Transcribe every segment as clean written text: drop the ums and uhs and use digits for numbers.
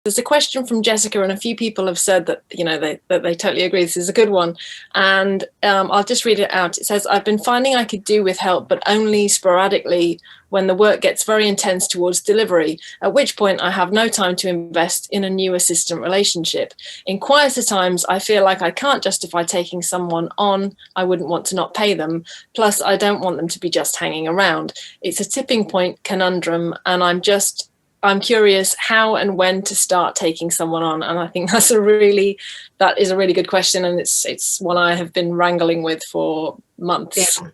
There's a question from Jessica, and a few people have said that, that they totally agree. This is a good one. And I'll just read it out. It says, I've been finding I could do with help, but only sporadically when the work gets very intense towards delivery, at which point I have no time to invest in a new assistant relationship. In quieter times, I feel like I can't justify taking someone on. I wouldn't want to not pay them. Plus, I don't want them to be just hanging around. It's a tipping point conundrum, and I'm curious how and when to start taking someone on. And I think that is a really good question. And it's one I have been wrangling with for months. Yeah.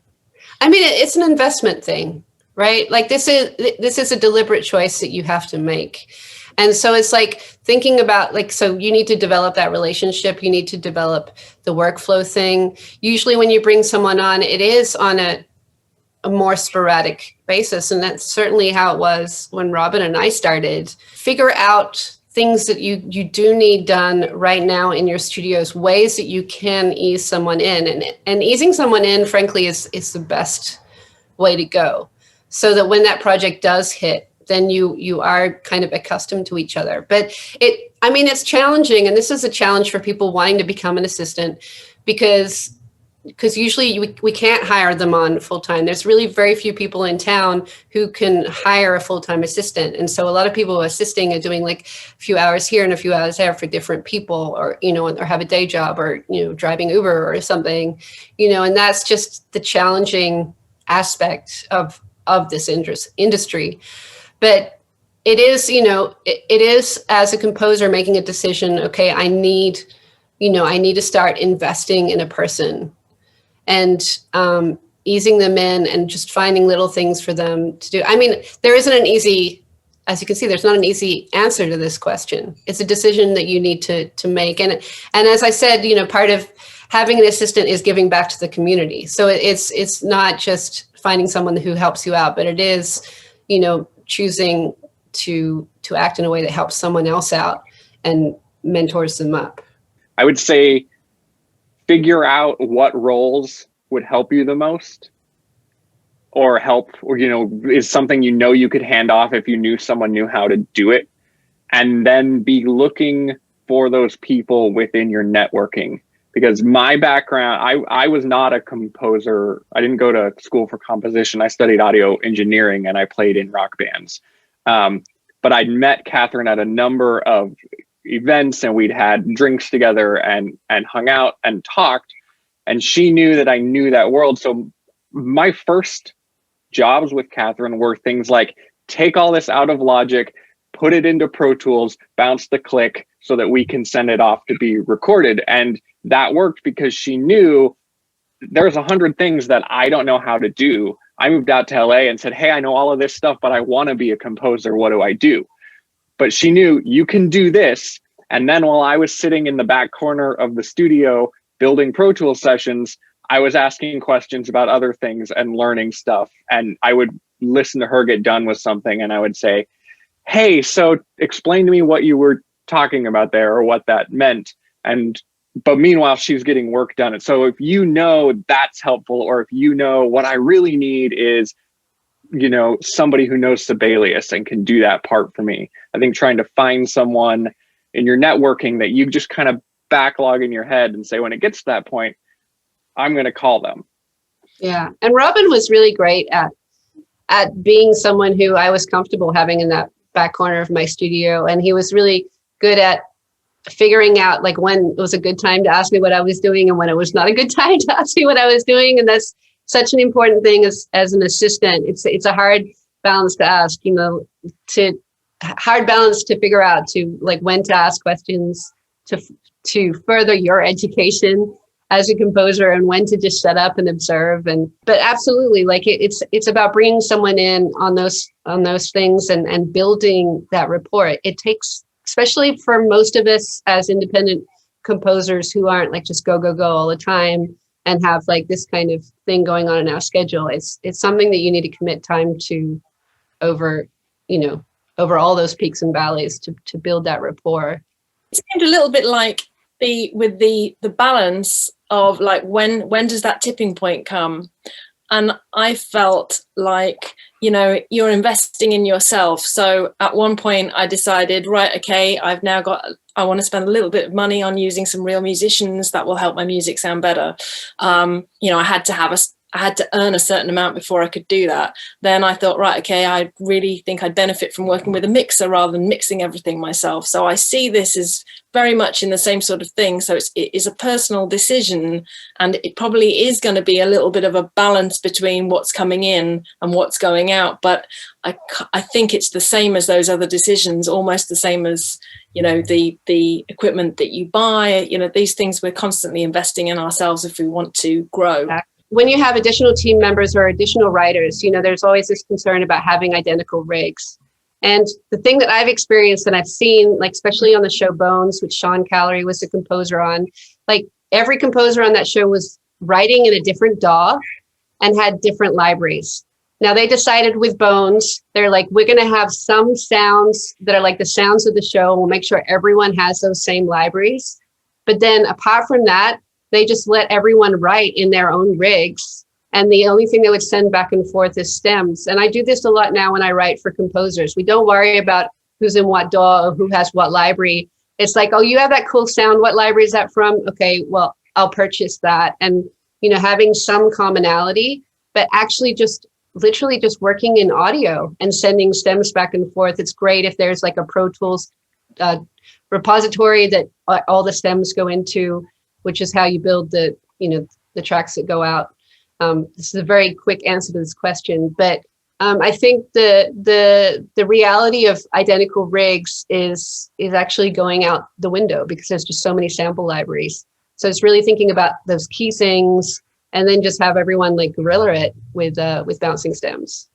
I mean, it's an investment thing, right? Like this is a deliberate choice that you have to make. And so it's like thinking about so you need to develop that relationship. You need to develop the workflow thing. Usually when you bring someone on, it is on a more sporadic basis. And that's certainly how it was when Robin and I started. Figure out things that you do need done right now in your studios, ways that you can ease someone in. And easing someone in, frankly, is the best way to go. So that when that project does hit, then you are kind of accustomed to each other. But it's challenging. And this is a challenge for people wanting to become an assistant because usually we can't hire them on full-time. There's really very few people in town who can hire a full-time assistant. And so a lot of people assisting are doing like a few hours here and a few hours there for different people, or, or have a day job, or, driving Uber or something, and that's just the challenging aspect of this industry. But it is, it is, as a composer, making a decision, okay, I need to start investing in a person, and easing them in and just finding little things for them to do. I mean, there isn't an easy, as you can see, there's not an easy answer to this question. It's a decision that you need to make. And as I said, part of having an assistant is giving back to the community. So it's not just finding someone who helps you out, but it is, choosing to act in a way that helps someone else out and mentors them up. I would say figure out what roles would help you the most, or is something you could hand off if you knew someone knew how to do it, and then be looking for those people within your networking. Because my background, I was not a composer. I didn't go to school for composition. I studied audio engineering and I played in rock bands. But I'd met Catherine at a number of events, and we'd had drinks together and hung out and talked, and she knew that I knew that world. So my first jobs with Catherine were things like, take all this out of Logic, put it into Pro Tools, bounce the click so that we can send it off to be recorded. And that worked because she knew there's 100 things that I don't know how to do. I moved out to LA and said, hey, I know all of this stuff, but I want to be a composer. What do I do? But she knew, you can do this. And then while I was sitting in the back corner of the studio building Pro Tools sessions, I was asking questions about other things and learning stuff. And I would listen to her get done with something, and I would say, hey, so explain to me what you were talking about there, or what that meant. But meanwhile, she's getting work done. And so if that's helpful, or if what I really need is somebody who knows Sibelius and can do that part for me. I think trying to find someone in your networking that you just kind of backlog in your head and say, when it gets to that point, I'm going to call them. Yeah. And Robin was really great at being someone who I was comfortable having in that back corner of my studio. And he was really good at figuring out like when it was a good time to ask me what I was doing and when it was not a good time to ask me what I was doing. And that's such an important thing as an assistant. It's a hard balance to ask, hard balance to figure out, to like when to ask questions to further your education as a composer, and when to just shut up and observe. But absolutely, like it's about bringing someone in on those things and building that rapport. It takes, especially for most of us as independent composers who aren't like just go all the time and have like this kind of thing going on in our schedule. It's something that you need to commit time to over all those peaks and valleys to build that rapport. It seemed a little bit like the balance of like when does that tipping point come? And I felt like, you know, you're investing in yourself. So at one point I decided, right, okay, I want to spend a little bit of money on using some real musicians that will help my music sound better. You know, I had to earn a certain amount before I could do that. Then I thought, right, okay, I really think I'd benefit from working with a mixer rather than mixing everything myself. So I see this as very much in the same sort of thing. So it is a personal decision, and it probably is going to be a little bit of a balance between what's coming in and what's going out. But I think it's the same as those other decisions, almost the same as, you know, the equipment that you buy. You know, these things we're constantly investing in ourselves if we want to grow. When you have additional team members or additional writers, you know, there's always this concern about having identical rigs. And the thing that I've experienced and I've seen, like, especially on the show Bones, which Sean Callery was the composer on, like, every composer on that show was writing in a different DAW and had different libraries. Now they decided with Bones, they're like, we're going to have some sounds that are like the sounds of the show. And we'll make sure everyone has those same libraries. But then apart from that, they just let everyone write in their own rigs. And the only thing they would send back and forth is stems. And I do this a lot now when I write for composers. We don't worry about who's in what DAW or who has what library. It's like, oh, you have that cool sound. What library is that from? Okay, well, I'll purchase that. And, you know, having some commonality, but actually just literally just working in audio and sending stems back and forth. It's great if there's like a Pro Tools repository that all the stems go into, which is how you build the, you know, the tracks that go out. This is a very quick answer to this question, but I think the reality of identical rigs is actually going out the window because there's just so many sample libraries. So it's really thinking about those key things and then just have everyone like guerrilla it with bouncing stems.